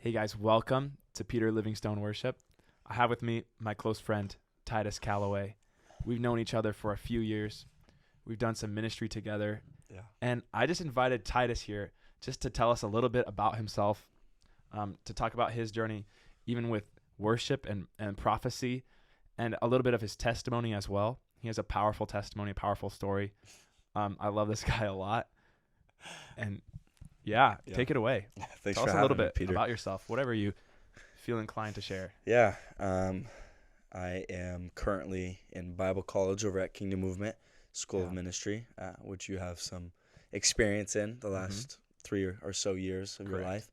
Hey guys, welcome to Peter Livingstone Worship. I have with me my close friend, Titus Callaway. We've known each other for a few years. We've done some ministry together. Yeah. And I just invited Titus here just to tell us a little bit about himself, to talk about his journey, even with worship and prophecy, and a little bit of his testimony as well. He has a powerful testimony, a powerful story. I love this guy a lot. And yeah, take it away. Thanks Tell for us a having little me, bit Peter. about yourself, whatever you feel inclined to share. Yeah. I am currently in Bible college over at Kingdom Movement School of Ministry, which you have some experience in the last 3 or so years of your life.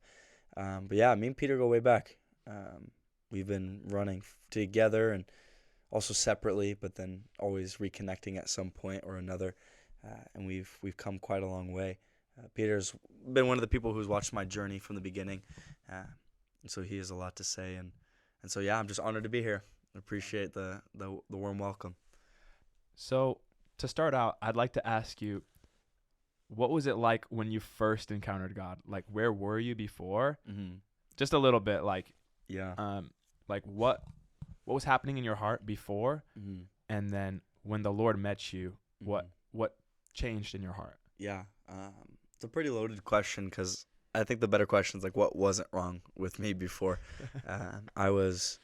But yeah, me and Peter go way back. We've been running together and also separately, but then always reconnecting at some point or another. And we've come quite a long way. Peter's been one of the people who's watched my journey from the beginning, and so he has a lot to say. And so yeah, I'm just honored to be here. I appreciate the warm welcome. So to start out, I'd like to ask you, what was it like when you first encountered God? Like, where were you before? Mm-hmm. Just a little bit, like, Yeah. like what was happening in your heart before, Mm-hmm. and then when the Lord met you, what changed in your heart? Yeah. It's a pretty loaded question because I think the better question is like, what wasn't wrong with me before? I was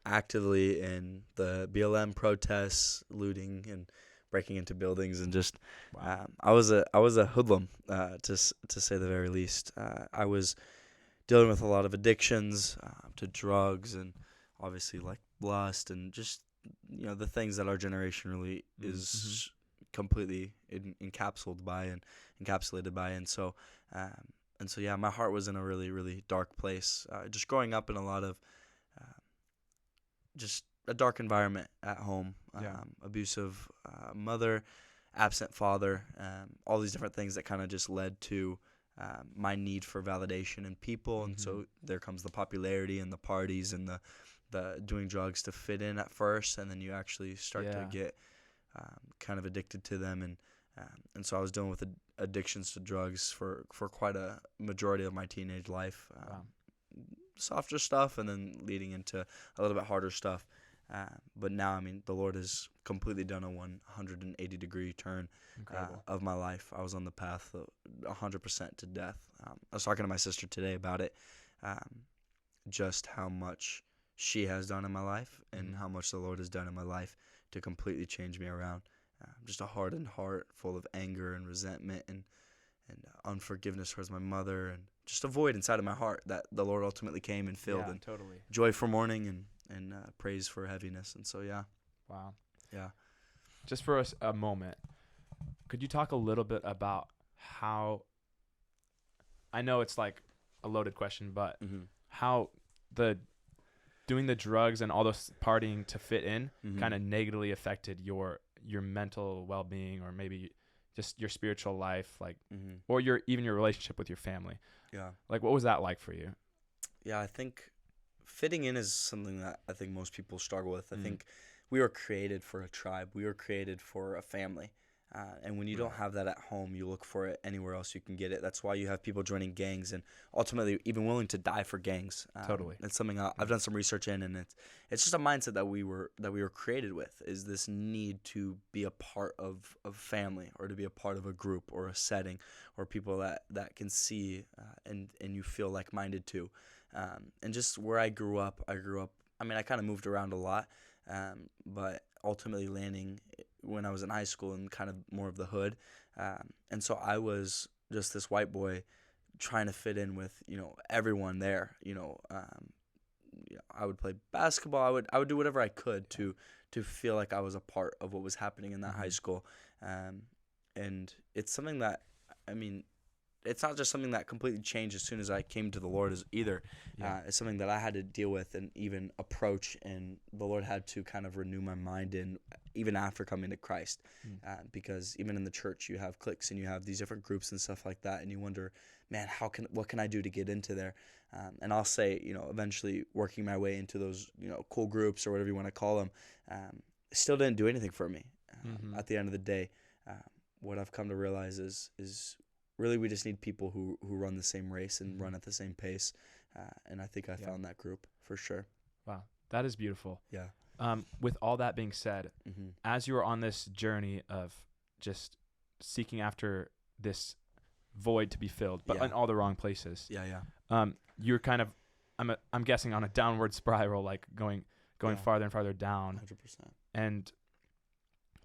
actively in the BLM protests, looting and breaking into buildings, and just I was a hoodlum, to say the very least. I was dealing with a lot of addictions to drugs and obviously like lust and just the things that our generation really is completely encapsulated by, and so yeah, my heart was in a really, really dark place. Just growing up in a lot of just a dark environment at home, abusive mother, absent father, all these different things that kind of just led to my need for validation in people, and so there comes the popularity and the parties and the doing drugs to fit in at first, and then you actually start to get kind of addicted to them, and so I was dealing with addictions to drugs for quite a majority of my teenage life. Softer stuff, and then leading into a little bit harder stuff. But now, I mean, the Lord has completely done a 180-degree turn of my life. I was on the path of 100% to death. I was talking to my sister today about it, just how much she has done in my life and how much the Lord has done in my life to completely change me around. Just a hardened heart full of anger and resentment and unforgiveness towards my mother, and just a void inside of my heart that the Lord ultimately came and filled, and totally. Joy for mourning and praise for heaviness. And so, yeah. Wow. Yeah. Just for us a moment, could you talk a little bit about how, I know it's like a loaded question, but how doing the drugs and all those partying to fit in kind of negatively affected your mental well-being, or maybe just your spiritual life, like, or even your relationship with your family. Yeah. Like, what was that like for you? Yeah, I think fitting in is something that I think most people struggle with. I think we were created for a tribe. We were created for a family. And when you don't have that at home, you look for it anywhere else you can get it. That's why you have people joining gangs and ultimately even willing to die for gangs. Totally. It's something I've done some research in, and it's just a mindset that we were created with, is this need to be a part of family, or to be a part of a group or a setting, or people that can see and you feel like-minded to. And just where I grew up, I mean, I kind of moved around a lot, but ultimately landing when I was in high school and kind of more of the hood. And so I was just this white boy trying to fit in with, everyone there. I would play basketball. I would do whatever I could to feel like I was a part of what was happening in that high school. And it's something that, I mean, it's not just something that completely changed as soon as I came to the Lord either. It's something that I had to deal with and even approach, and the Lord had to kind of renew my mind in, even after coming to Christ. Because even in the church, you have cliques and you have these different groups and stuff like that, and you wonder, man, what can I do to get into there? And I'll say, eventually working my way into those, cool groups or whatever you want to call them, still didn't do anything for me. At the end of the day, what I've come to realize is really we just need people who run the same race and run at the same pace. And I think I found that group for sure. Wow, that is beautiful. Yeah. With all that being said, Mm-hmm. as you were on this journey of just seeking after this void to be filled, but in all the wrong places. Yeah. You're kind of, I'm guessing, on a downward spiral, like going farther and farther down. 100%. And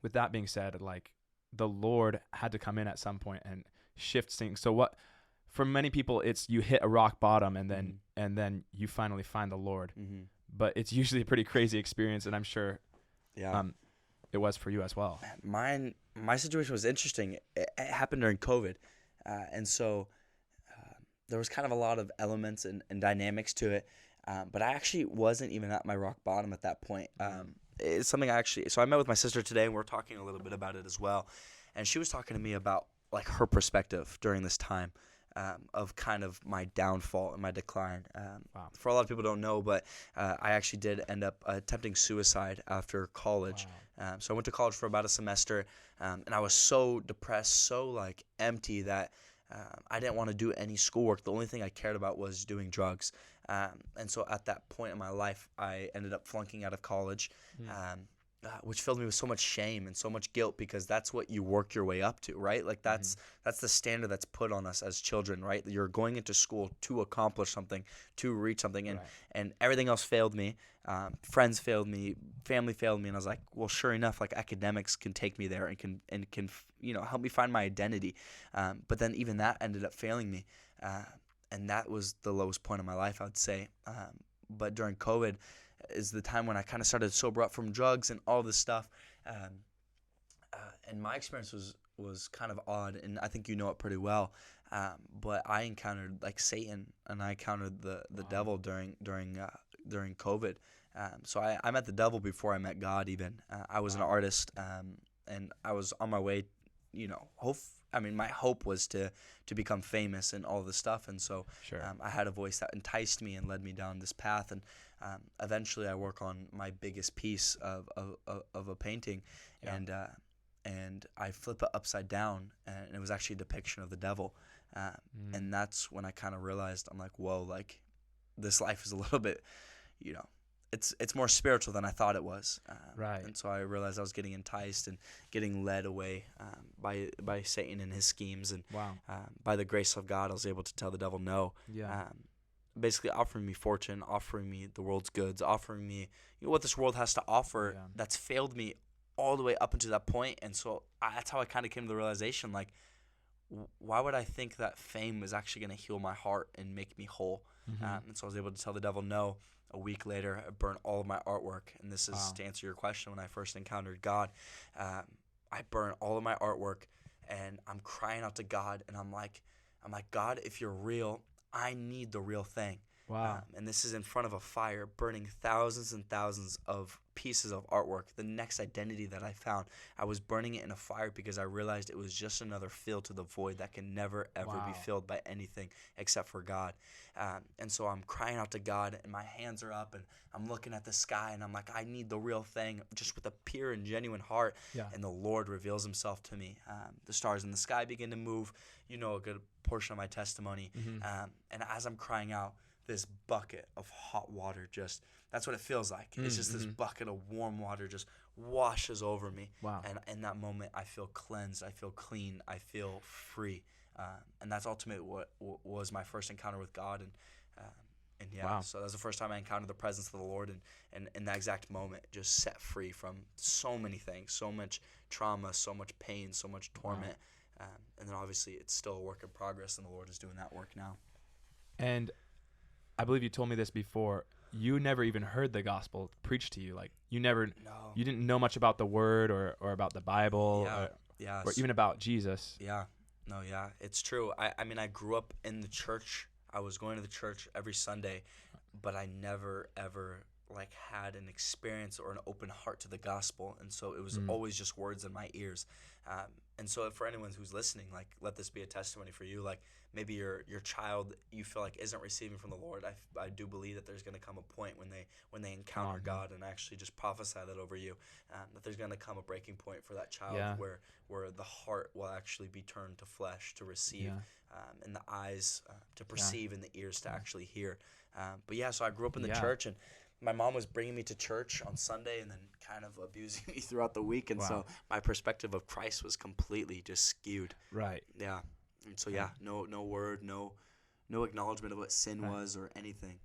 with that being said, like the Lord had to come in at some point and shift things. So what, for many people, it's you hit a rock bottom and then you finally find the Lord. Mm-hmm. But it's usually a pretty crazy experience, and I'm sure it was for you as well. My situation was interesting. It happened during COVID. And so there was kind of a lot of elements and dynamics to it. But I actually wasn't even at my rock bottom at that point. It's something so I met with my sister today, and we're talking a little bit about it as well. And she was talking to me about like her perspective during this time of kind of my downfall and my decline. For a lot of people don't know, but I actually did end up attempting suicide after college. Wow. So I went to college for about a semester, and I was so depressed, so like empty that I didn't want to do any schoolwork. The only thing I cared about was doing drugs. And so at that point in my life, I ended up flunking out of college, which filled me with so much shame and so much guilt, because that's what you work your way up to, right? Like that's the standard that's put on us as children, right? You're going into school to accomplish something, to reach something, and everything else failed me. Friends failed me, family failed me, and I was like, well, sure enough, like academics can take me there and can help me find my identity. But then even that ended up failing me, and that was the lowest point of my life, I would say. But during COVID is the time when I kind of started to sober up from drugs and all this stuff. And my experience was kind of odd, and I think you know it pretty well. But I encountered like Satan, and I encountered the devil during COVID. So I met the devil before I met God even. I was an artist, and I was on my way, my hope was to become famous and all this stuff. And so I had a voice that enticed me and led me down this path. And eventually I work on my biggest piece of a painting, and I flip it upside down, and it was actually a depiction of the devil. And that's when I kind of realized, I'm like, whoa, like this life is a little bit, it's more spiritual than I thought it was. Right. And so I realized I was getting enticed and getting led away by Satan and his schemes. And by the grace of God, I was able to tell the devil no. Yeah. Basically offering me fortune, offering me the world's goods, offering me what this world has to offer that's failed me all the way up until that point. And so that's how I kind of came to the realization, like, why would I think that fame is actually going to heal my heart and make me whole? And so I was able to tell the devil no. A week later, I burnt all of my artwork. And this is to answer your question, when I first encountered God, I burnt all of my artwork, and I'm crying out to God, and I'm like, God, if you're real, I need the real thing. Wow. And this is in front of a fire, burning thousands and thousands of pieces of artwork. The next identity that I found, I was burning it in a fire because I realized it was just another fill to the void that can never, ever be filled by anything except for God. And so I'm crying out to God, and my hands are up, and I'm looking at the sky, and I'm like, I need the real thing, just with a pure and genuine heart. And the Lord reveals himself to me. The stars in the sky begin to move, a good portion of my testimony. And as I'm crying out, this bucket of hot water, that's what it feels like. It's just this bucket of warm water just washes over me. Wow. And in that moment, I feel cleansed, I feel clean, I feel free. And that's ultimately what was my first encounter with God. So that was the first time I encountered the presence of the Lord, and in that exact moment, just set free from so many things, so much trauma, so much pain, so much torment. And then obviously it's still a work in progress, and the Lord is doing that work now. And I believe you told me this before. You never even heard the gospel preached to you. Like you didn't know much about the word or about the Bible or even about Jesus. It's true. I grew up in the church. I was going to the church every Sunday, but I never ever had an experience or an open heart to the gospel. And so it was always just words in my ears. And so for anyone who's listening, like, let this be a testimony for you. Like, maybe your child you feel like isn't receiving from the Lord. I do believe that there's going to come a point when they encounter God, and actually just prophesy that over you, that there's going to come a breaking point for that child where the heart will actually be turned to flesh to receive, and the eyes to perceive, and the ears to actually hear. So I grew up in the church, and my mom was bringing me to church on Sunday and then kind of abusing me throughout the week. And so my perspective of Christ was completely just skewed. Right. Yeah. And so, no word, no acknowledgement of what sin was or anything.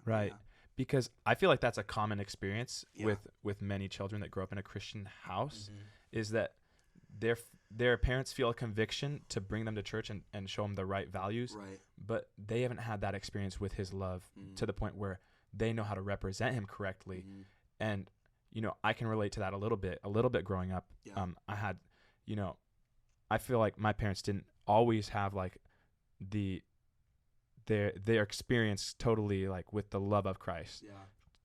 Right. Yeah. Because I feel like that's a common experience with many children that grow up in a Christian house, is that their parents feel a conviction to bring them to church and show them the right values. Right. But they haven't had that experience with his love to the point where they know how to represent him correctly. And, I can relate to that a little bit growing up. Yeah. I had, I feel like my parents didn't always have like their experience totally like with the love of Christ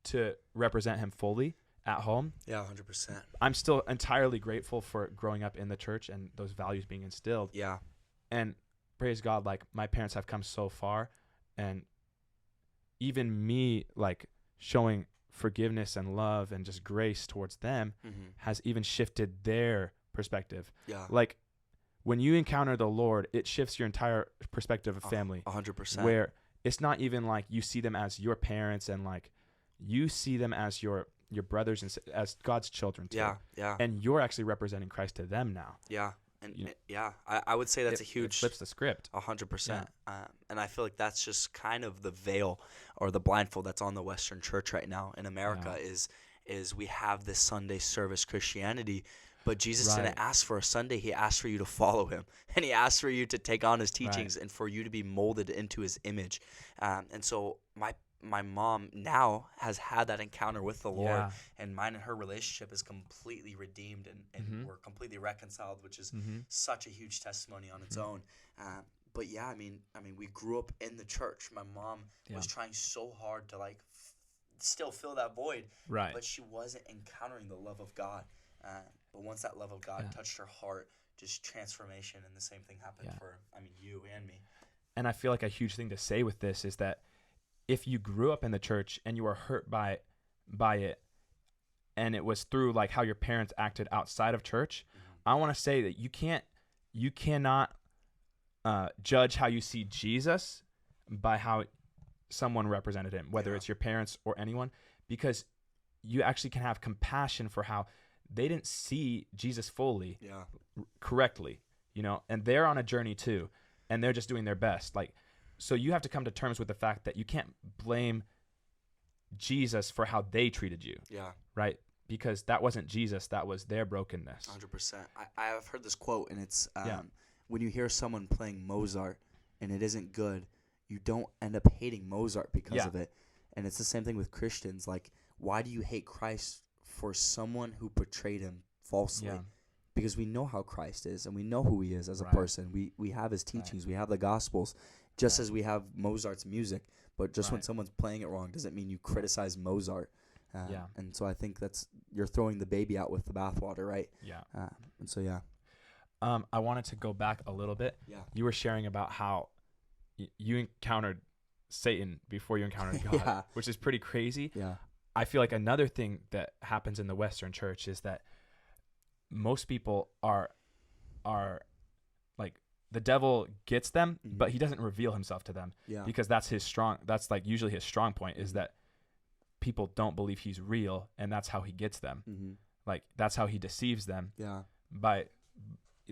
to represent him fully at home. Yeah, 100%. I'm still entirely grateful for growing up in the church and those values being instilled. Yeah. And praise God, like my parents have come so far, and even me like showing forgiveness and love and just grace towards them has even shifted their perspective. Yeah. Like when you encounter the Lord, it shifts your entire perspective of family. 100%. Where it's not even like you see them as your parents, and like you see them as your brothers and as God's children too. Yeah. Yeah. And you're actually representing Christ to them now. Yeah. And I would say that's a huge... It flips the script. 100%. And I feel like that's just kind of the veil or the blindfold that's on the Western church right now in America is we have this Sunday service Christianity, but Jesus didn't ask for a Sunday. He asked for you to follow him. And he asked for you to take on his teachings and for you to be molded into his image. And so my mom now has had that encounter with the Lord, and mine and her relationship is completely redeemed, and we're completely reconciled, which is such a huge testimony on its own. But I mean, we grew up in the church. My mom was trying so hard to like still fill that void, but she wasn't encountering the love of God. But once that love of God touched her heart, just transformation, and the same thing happened for you and me. And I feel like a huge thing to say with this is that if you grew up in the church and you were hurt by it, and it was through like how your parents acted outside of church, I want to say that you cannot judge how you see Jesus by how someone represented him, whether it's your parents or anyone, because you actually can have compassion for how they didn't see Jesus fully, correctly, and they're on a journey too, and they're just doing their best. Like, so you have to come to terms with the fact that you can't blame Jesus for how they treated you. Yeah. Right? Because that wasn't Jesus. That was their brokenness. 100%. I have heard this quote, and it's when you hear someone playing Mozart and it isn't good, you don't end up hating Mozart because of it. And it's the same thing with Christians. Like, why do you hate Christ for someone who portrayed him falsely? Yeah. Because we know how Christ is, and we know who he is as a person. We have his teachings. We have the Gospels. Just as we have Mozart's music, but just when someone's playing it wrong doesn't mean you criticize Mozart. And so I think you're throwing the baby out with the bathwater, right? Yeah. And so, I wanted to go back a little bit. Yeah. You were sharing about how you encountered Satan before you encountered God, which is pretty crazy. Yeah. I feel like another thing that happens in the Western church is that most people are like, the devil gets them, but he doesn't reveal himself to them because that's like usually his strong point is that people don't believe he's real, and that's how he gets them. Like, that's how he deceives them. Yeah. By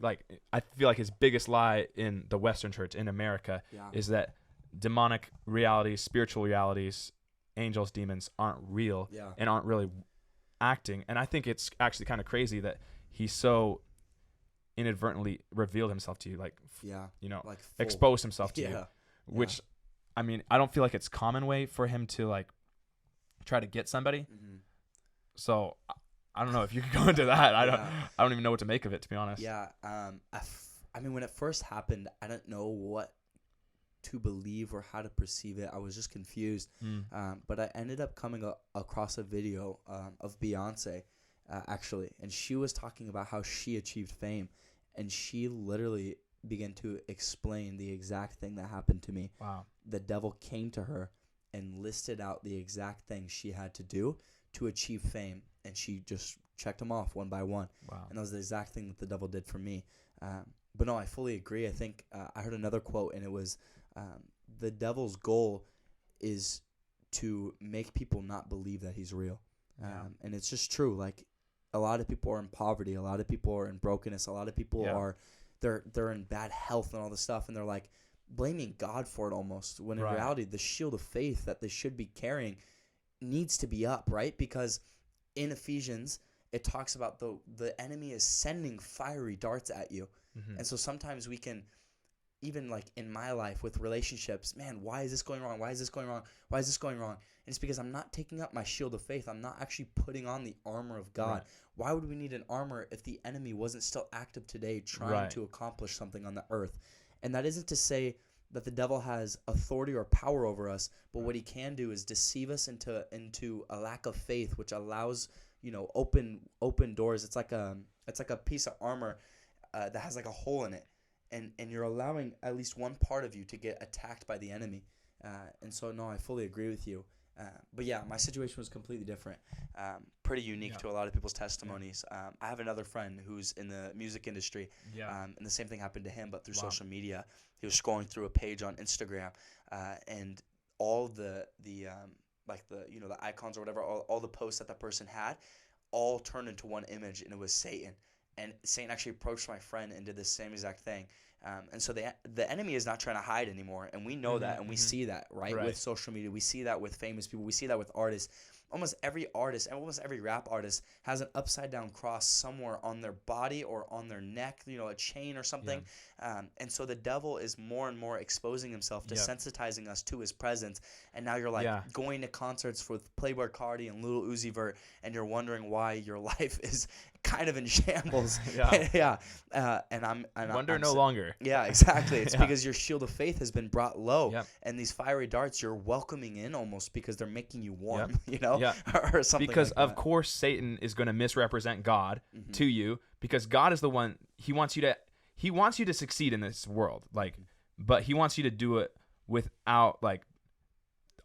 like, I feel like his biggest lie in the Western church in America is that demonic realities, spiritual realities, angels, demons aren't real and aren't really acting. And I think it's actually kind of crazy that he's so inadvertently revealed himself to you, like like expose himself to you, which I mean, I don't feel like it's common way for him to like try to get somebody. So I don't know if you could go into that. I don't even know what to make of it, to be honest. I mean, when it first happened, I didn't know what to believe or how to perceive it. I was just confused. But I ended up coming across a video of Beyonce actually, and she was talking about how she achieved fame. and she literally began to explain the exact thing that happened to me. Wow. The devil came to her and listed out the exact things she had to do to achieve fame, and she just checked them off one by one. Wow. And that was the exact thing that the devil did for me. But no, I fully agree. I think I heard another quote, and it was, the devil's goal is to make people not believe that he's real. And it's just true. Like, a lot of people are in poverty. A lot of people are in brokenness. A lot of people are, they're in bad health and all this stuff. And they're like blaming God for it almost. When in reality, the shield of faith that they should be carrying needs to be up, right? Because in Ephesians, it talks about the enemy is sending fiery darts at you. Mm-hmm. And so sometimes we can, even like in my life with relationships, man, why is this going wrong? Why is this going wrong? Why is this going wrong? And it's because I'm not taking up my shield of faith. I'm not actually putting on the armor of God. Right. Why would we need an armor if the enemy wasn't still active today trying to accomplish something on the earth? And that isn't to say that the devil has authority or power over us, but what he can do is deceive us into a lack of faith, which allows, open doors. It's like a piece of armor that has like a hole in it, and you're allowing at least one part of you to get attacked by the enemy. And so, no, I fully agree with you. But yeah, my situation was completely different. Pretty unique to a lot of people's testimonies. I have another friend who's in the music industry, and the same thing happened to him, but through social media. He was scrolling through a page on Instagram, and all the icons or whatever, all the posts that person had, all turned into one image, and it was Satan. And Satan actually approached my friend and did the same exact thing. And so the enemy is not trying to hide anymore, and we know that, and we see that, right? With social media. We see that with famous people. We see that with artists. Almost every artist, and almost every rap artist has an upside-down cross somewhere on their body or on their neck, a chain or something. Yeah. And so the devil is more and more exposing himself, desensitizing us to his presence. And now you're like going to concerts with Playboi Carti and Lil Uzi Vert, and you're wondering why your life is kind of in shambles. And I'm no longer. Yeah, exactly. It's because your shield of faith has been brought low, and these fiery darts you're welcoming in almost because they're making you warm, or something. Because like of course Satan is going to misrepresent God to you, because God is the one. He wants you to succeed in this world, but he wants you to do it without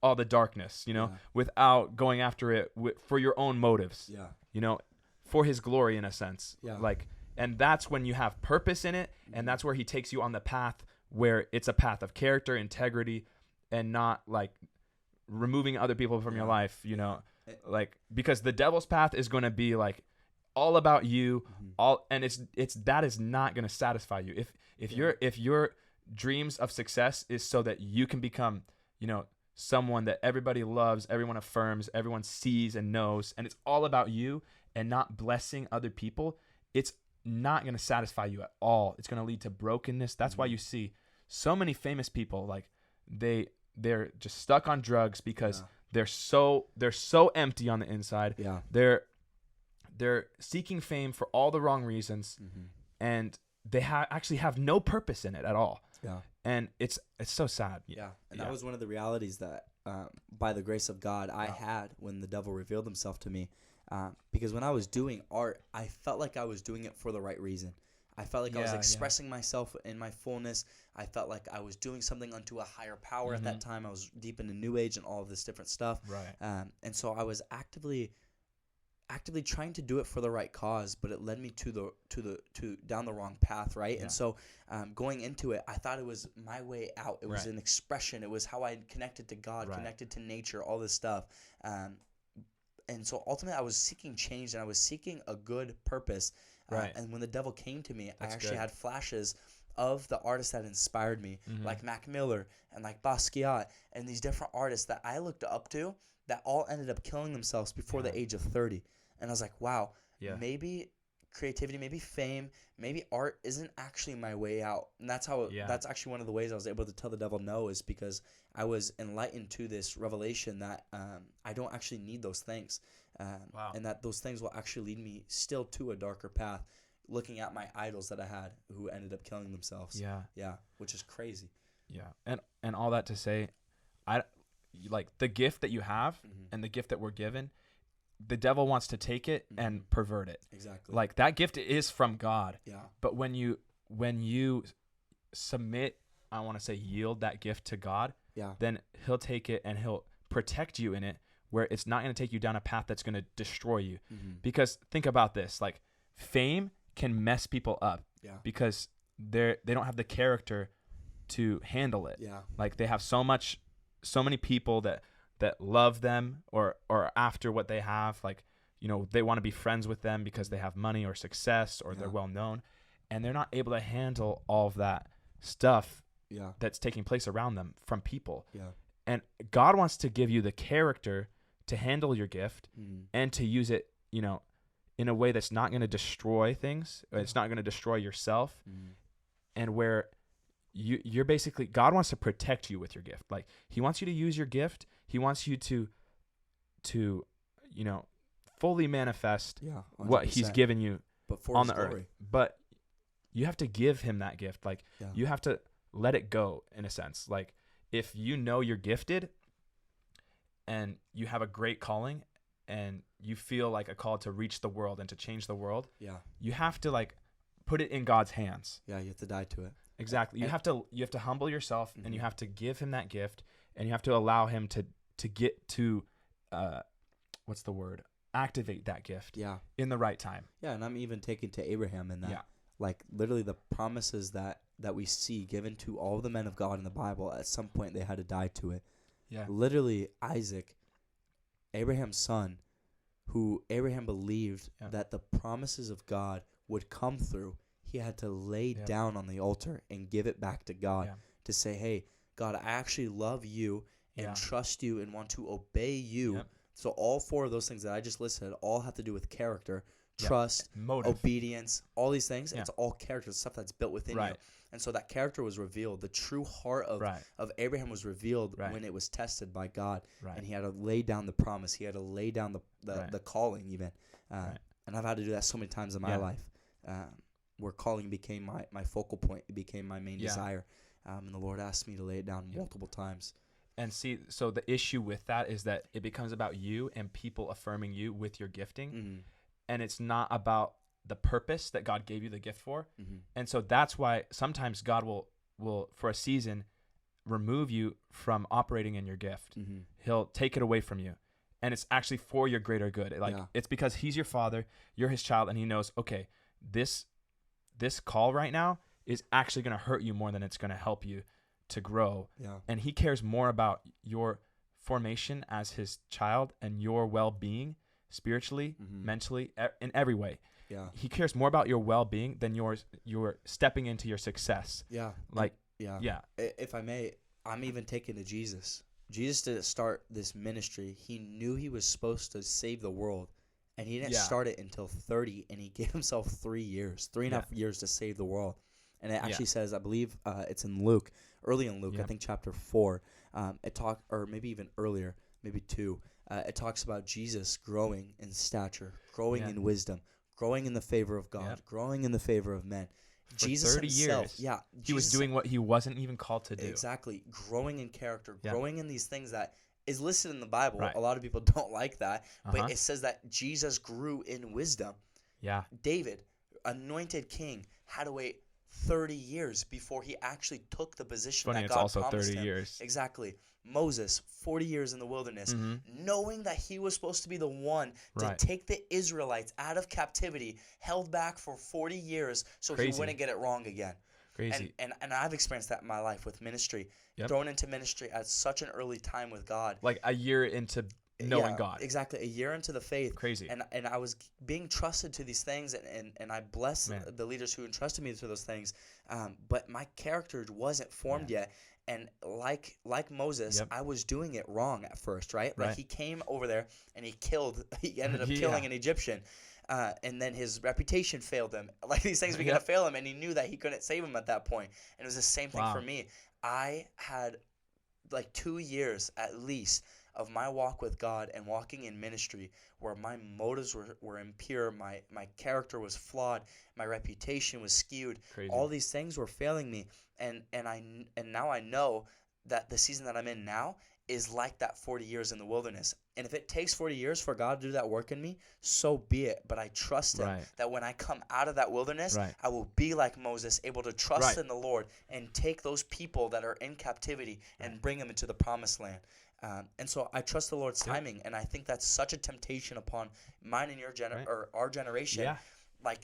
all the darkness, without going after it for your own motives. For his glory, in a sense. And that's when you have purpose in it, and that's where he takes you on the path where it's a path of character, integrity, and not removing other people from your life, because the devil's path is going to be all about you, and it's that is not going to satisfy you. If your dreams of success is so that you can become, someone that everybody loves, everyone affirms, everyone sees and knows, and it's all about you and not blessing other people, it's not going to satisfy you at all. It's going to lead to brokenness. That's why you see so many famous people, they're just stuck on drugs because they're so empty on the inside. They're seeking fame for all the wrong reasons, and they actually have no purpose in it at all. And it's so sad. And that was one of the realities that by the grace of God I had when the devil revealed himself to me. Because when I was doing art, I felt like I was doing it for the right reason. I felt like I was expressing myself in my fullness. I felt like I was doing something unto a higher power at that time. I was deep into New Age and all of this different stuff. And so I was actively trying to do it for the right cause, but it led me to down the wrong path, right? And so going into it, I thought it was my way out. It was an expression. It was how I connected to God, connected to nature, all this stuff. And so ultimately I was seeking change, and I was seeking a good purpose. And when the devil came to me, I actually had flashes of the artists that inspired me, like Mac Miller and like Basquiat and these different artists that I looked up to that all ended up killing themselves before the age of 30. And I was like, wow, maybe creativity, maybe fame, maybe art isn't actually my way out. And that's actually one of the ways I was able to tell the devil no, is because I was enlightened to this revelation that I don't actually need those things. And that those things will actually lead me still to a darker path, looking at my idols that I had who ended up killing themselves. Which is crazy. And all that to say, the gift that you have and the gift that we're given, the devil wants to take it and pervert it. Exactly. Like that gift is from God. Yeah. But when you submit, I want to say yield that gift to God, then he'll take it and he'll protect you in it, where it's not going to take you down a path that's going to destroy you. Because think about this, like fame can mess people up because they don't have the character to handle it. Yeah. Like they have so many people that love them or after what they have, like, you know, they want to be friends with them because they have money or success or they're well known, and they're not able to handle all of that stuff that's taking place around them from people. Yeah. And God wants to give you the character to handle your gift and to use it, you know, in a way that's not going to destroy things. It's not going to destroy yourself. And where you're basically, God wants to protect you with your gift. Like he wants you to use your gift. He wants you to, you know, fully manifest what he's given you on the earth. But you have to give him that gift. Like you have to let it go in a sense. Like if you know you're gifted and you have a great calling and you feel like a call to reach the world and to change the world, you have to like put it in God's hands. Yeah, you have to die to it. Exactly. You have to humble yourself and you have to give him that gift, and you have to allow him to get to activate that gift in the right time. Yeah, and I'm even taking to Abraham in that. Yeah. Like literally the promises that we see given to all the men of God in the Bible, at some point they had to die to it. Yeah. Literally Isaac, Abraham's son, who Abraham believed that the promises of God would come through, he had to lay down on the altar and give it back to God to say, hey, God, I actually love you and trust you and want to obey you. Yep. So all four of those things that I just listed all have to do with character, trust, obedience, all these things. It's all character, stuff that's built within you. And so that character was revealed. The true heart of Abraham was revealed when it was tested by God. And he had to lay down the promise. He had to lay down the calling even. And I've had to do that so many times in my life, where calling became my focal point. It became my main desire. And the Lord asked me to lay it down multiple times. And see, so the issue with that is that it becomes about you and people affirming you with your gifting. And it's not about the purpose that God gave you the gift for. And so that's why sometimes God will for a season remove you from operating in your gift. He'll take it away from you. And it's actually for your greater good. Like it's because he's your father, you're his child, and he knows, okay, this call right now is actually going to hurt you more than it's going to help you to grow. And he cares more about your formation as his child and your well-being spiritually, mentally, in every way. He cares more about your well-being than your stepping into your success. If I may, I'm even taken to Jesus. Jesus didn't start this ministry. He knew he was supposed to save the world, and he didn't start it until 30, and he gave himself 3 years, 3.5 years to save the world. And it actually says, I believe it's in Luke, early in Luke, I think chapter 4, or maybe even earlier, maybe 2, it talks about Jesus growing in stature, growing in wisdom, growing in the favor of God, growing in the favor of men. For Jesus 30 himself, years, he was doing what he wasn't even called to do. Exactly. Growing in character, growing in these things that is listed in the Bible. A lot of people don't like that, but it says that Jesus grew in wisdom. David, anointed king, had to wait 30 years before he actually took the position that God promised him. Funny, it's also 30 years. Exactly. Moses, 40 years in the wilderness, knowing that he was supposed to be the one to take the Israelites out of captivity, held back for 40 years so he wouldn't get it wrong again. Crazy. And I've experienced that in my life with ministry. Thrown into ministry at such an early time with God. Like a year into knowing God. Exactly. A year into the faith. Crazy. And I was being trusted to these things, and I bless the leaders who entrusted me to those things. But my character wasn't formed yet. And like Moses, I was doing it wrong at first, right? Like he came over there and he ended up killing an Egyptian. And then his reputation failed him. Like these things began to fail him, and he knew that he couldn't save him at that point. And it was the same thing for me. I had like 2 years at least of my walk with God and walking in ministry where my motives were impure, my character was flawed, my reputation was skewed. Crazy. All these things were failing me, and now I know that the season that I'm in now is like that 40 years in the wilderness. And if it takes 40 years for God to do that work in me, so be it. But I trust him that when I come out of that wilderness, I will be like Moses, able to trust in the Lord and take those people that are in captivity and bring them into the promised land. And so I trust the Lord's timing. And I think that's such a temptation upon mine and your or our generation. Yeah. Like,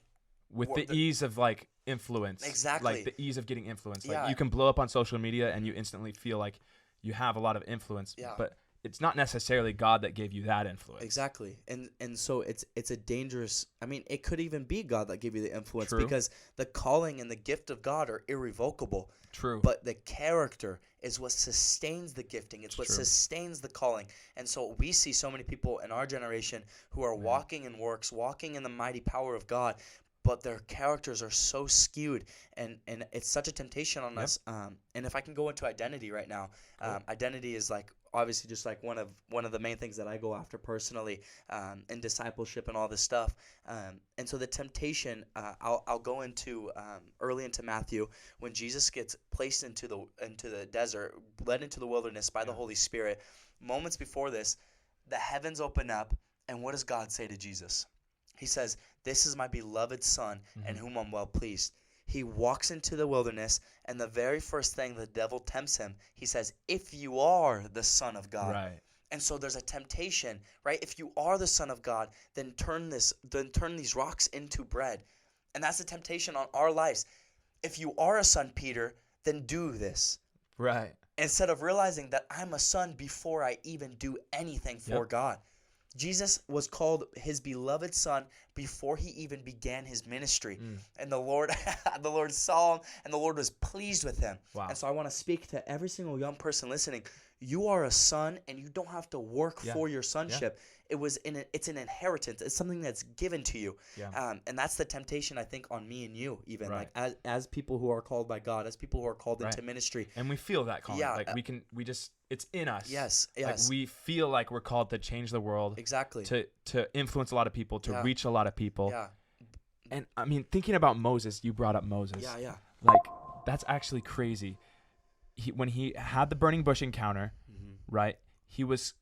with the ease of like influence. Exactly. Like the ease of getting influence. Like you can blow up on social media and you instantly feel like you have a lot of influence, but it's not necessarily God that gave you that influence. Exactly. And so it's a dangerous, I mean, it could even be God that gave you the influence because the calling and the gift of God are irrevocable. True. But the character is what sustains the gifting. It's what sustains the calling. And so we see so many people in our generation who are walking in works, walking in the mighty power of God, but their characters are so skewed, and it's such a temptation on us. And if I can go into identity right now, identity is like obviously just like one of the main things that I go after personally in discipleship and all this stuff. And so the temptation, I'll go into early into Matthew when Jesus gets placed into the desert, led into the wilderness by the Holy Spirit. Moments before this, the heavens open up, and what does God say to Jesus? He says, "This is my beloved son, in whom I'm well pleased." He walks into the wilderness, and the very first thing the devil tempts him, he says, "If you are the Son of God." Right. And so there's a temptation, right? If you are the Son of God, then turn these rocks into bread. And that's the temptation on our lives. If you are a son, Peter, then do this. Right. Instead of realizing that I'm a son before I even do anything for God. Jesus was called his beloved son before he even began his ministry. And the Lord saw him, and the Lord was pleased with him. Wow. And so I want to speak to every single young person listening. You are a son, and you don't have to work for your sonship. It's an inheritance. It's something that's given to you. And that's the temptation, I think, on me and you, even like as people who are called by God, as people who are called into ministry. And we feel that calling. Like it's in us. Yes. Like we feel like we're called to change the world. Exactly. To influence a lot of people, to reach a lot of people. Yeah. And I mean, thinking about Moses, you brought up Moses. Yeah. Like that's actually crazy. When he had the burning bush encounter, right? He was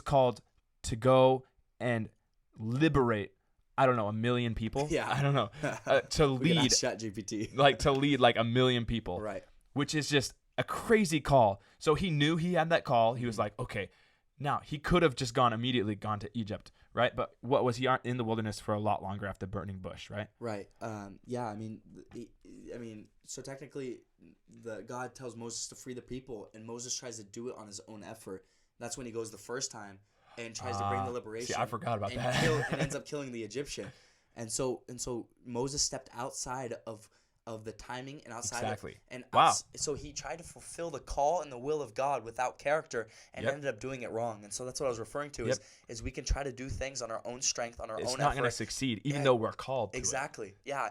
called to go and liberate, I don't know, 1 million people. Yeah. I don't know. To lead ChatGPT. like to lead like 1 million people. Right. Which is just a crazy call. So he knew he had that call. He was like, okay, now he could have just gone to Egypt, right? But what was he in the wilderness for a lot longer after burning bush, right? Right. Yeah. I mean, so technically, God tells Moses to free the people, and Moses tries to do it on his own effort. That's when he goes the first time and tries to bring the liberation. See, I forgot about that. And ends up killing the Egyptian. And so Moses stepped outside of the timing and outside so he tried to fulfill the call and the will of God without character and ended up doing it wrong. And so that's what I was referring to is we can try to do things on our own strength, on our own effort. It's not going to succeed even though we're called to Exactly. Yeah.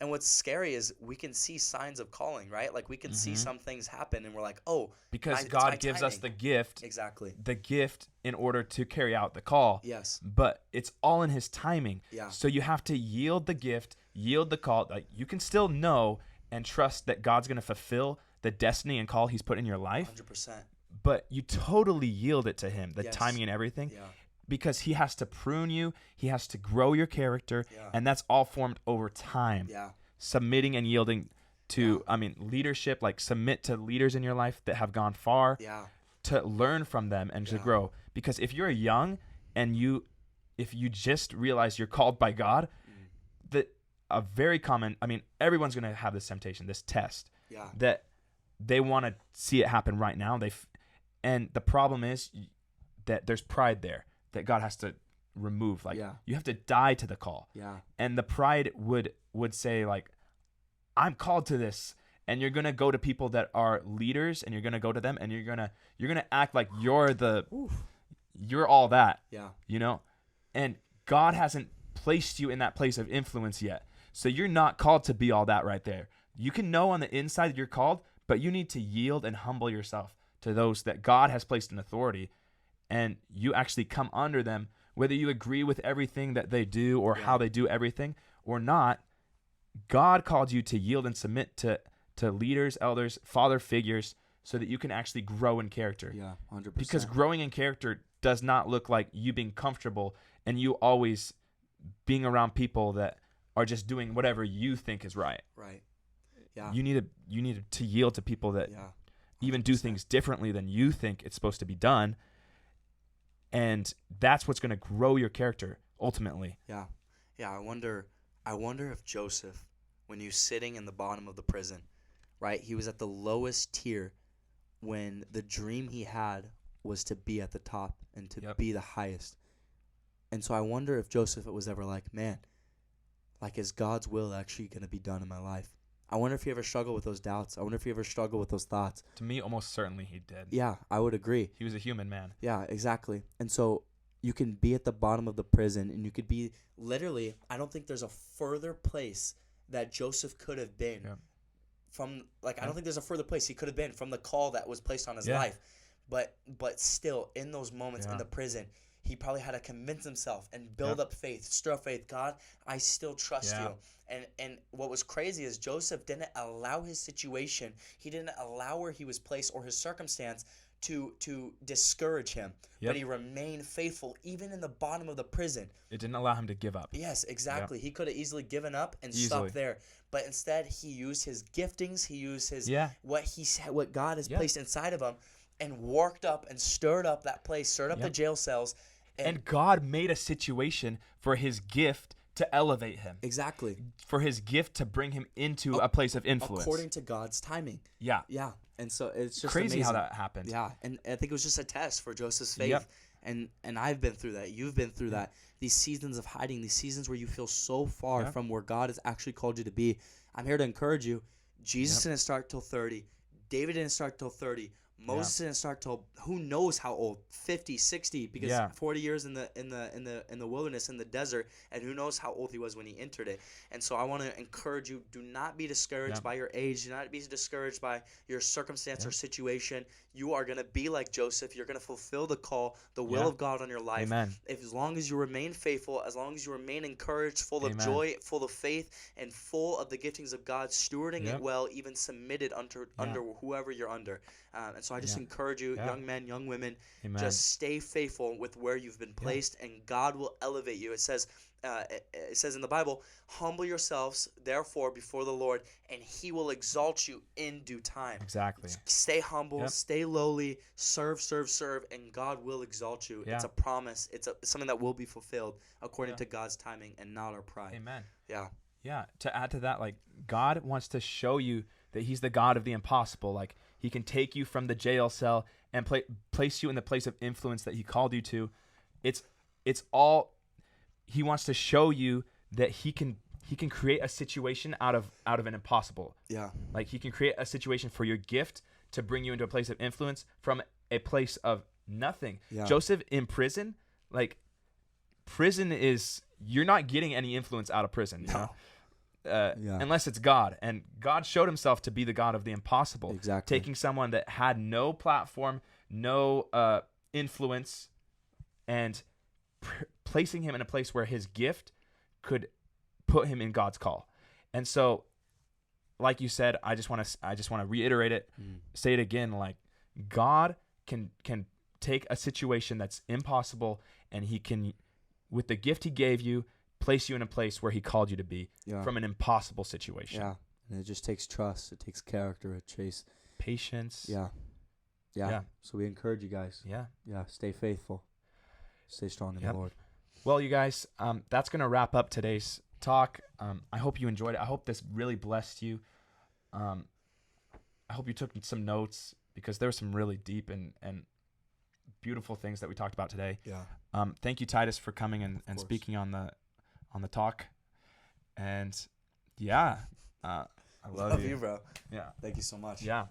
And what's scary is we can see signs of calling, right? Like we can see some things happen and we're like, "Oh, because God gives us the gift." Exactly. The gift in order to carry out the call. Yes. But it's all in his timing. Yeah. So you have to yield the gift, yield the call. Like you can still know and trust that God's going to fulfill the destiny and call he's put in your life. 100%. But you totally yield it to him, the timing and everything. Yeah. Because he has to prune you, he has to grow your character, and that's all formed over time. Yeah. Submitting and yielding to, leadership, like submit to leaders in your life that have gone far, to learn from them and to grow. Because if you're young and if you just realize you're called by God, everyone's going to have this temptation, this test, that they want to see it happen right now. And the problem is that there's pride there that God has to remove. Like you have to die to the call. And the pride would say like, I'm called to this. And you're going to go to people that are leaders and you're going to go to them and you're going to act like you're all that, and God hasn't placed you in that place of influence yet. So you're not called to be all that right there. You can know on the inside that you're called, but you need to yield and humble yourself to those that God has placed in authority, and you actually come under them, whether you agree with everything that they do or how they do everything or not. God called you to yield and submit to leaders, elders, father figures so that you can actually grow in character. Yeah, 100%. Because growing in character does not look like you being comfortable and you always being around people that are just doing whatever you think is right. Right. Yeah. You need to yield to people that even do things differently than you think it's supposed to be done. And that's what's going to grow your character ultimately. Yeah. Yeah, I wonder if Joseph, when he was sitting in the bottom of the prison, right? He was at the lowest tier when the dream he had was to be at the top and to be the highest. And so I wonder if Joseph was ever like, man, like, is God's will actually going to be done in my life? I wonder if he ever struggled with those doubts. I wonder if he ever struggled with those thoughts. To me, almost certainly he did. Yeah, I would agree. He was a human man. Yeah, exactly. And so you can be at the bottom of the prison, and you could be literally, I don't think there's a further place that Joseph could have been from, like, I don't think there's a further place he could have been from the call that was placed on his life. But still, in those moments in the prison, he probably had to convince himself and build up faith, stir up faith. God, I still trust you. And what was crazy is Joseph didn't allow his situation, he didn't allow where he was placed or his circumstance to discourage him. But he remained faithful even in the bottom of the prison. It didn't allow him to give up. Yes, exactly. He could have easily given up and stopped there. But instead, he used his giftings, he used his what God has placed inside of him, and worked up and stirred up that place, stirred up the jail cells. And God made a situation for his gift to elevate him. Exactly. For his gift to bring him into a place of influence. According to God's timing. Yeah. Yeah. And so it's just crazy amazing how that happened. Yeah. And I think it was just a test for Joseph's faith. And I've been through that. You've been through that. These seasons of hiding, these seasons where you feel so far from where God has actually called you to be. I'm here to encourage you. Jesus didn't start till 30. David didn't start till 30. Moses didn't start till who knows how old, 50, 60, because 40 years in the wilderness, in the desert, and who knows how old he was when he entered it. And so I want to encourage you, do not be discouraged by your age, do not be discouraged by your circumstance or situation. You are going to be like Joseph. You're going to fulfill the call, the will of God on your life. Amen. As long as you remain faithful, as long as you remain encouraged, full of joy, full of faith, and full of the giftings of God, stewarding it well, even submitted under whoever you're under. And so I just encourage you, young men, young women, just stay faithful with where you've been placed, and God will elevate you. It says in the Bible, humble yourselves, therefore, before the Lord, and he will exalt you in due time. Exactly. Stay humble, stay lowly, serve, and God will exalt you. It's a promise. It's something that will be fulfilled according to God's timing and not our pride. Amen. Yeah. Yeah. To add to that, like, God wants to show you that he's the God of the impossible. Like, he can take you from the jail cell and place you in the place of influence that he called you to. It's all, he wants to show you that he can create a situation out of an impossible. Yeah. Like, he can create a situation for your gift to bring you into a place of influence from a place of nothing. Yeah. Joseph in prison, like, prison is, you're not getting any influence out of prison. You know? Unless it's God. And God showed himself to be the God of the impossible. Exactly. Taking someone that had no platform, no influence, and placing him in a place where his gift could put him in God's call. And so, like you said, I just want to reiterate it, say it again, like, God can take a situation that's impossible, and he can, with the gift he gave you, place you in a place where he called you to be from an impossible situation. Yeah. And it just takes trust. It takes character. It takes patience. Yeah. So we encourage you guys. Yeah. Stay faithful. Stay strong in the Lord. Well, you guys, that's going to wrap up today's talk. I hope you enjoyed it. I hope this really blessed you. I hope you took some notes, because there were some really deep and beautiful things that we talked about today. Yeah. Thank you, Titus, for coming and speaking on the talk. And I love you, bro. Yeah. Thank you so much. Yeah.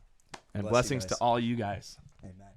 And blessings to all you guys. Amen.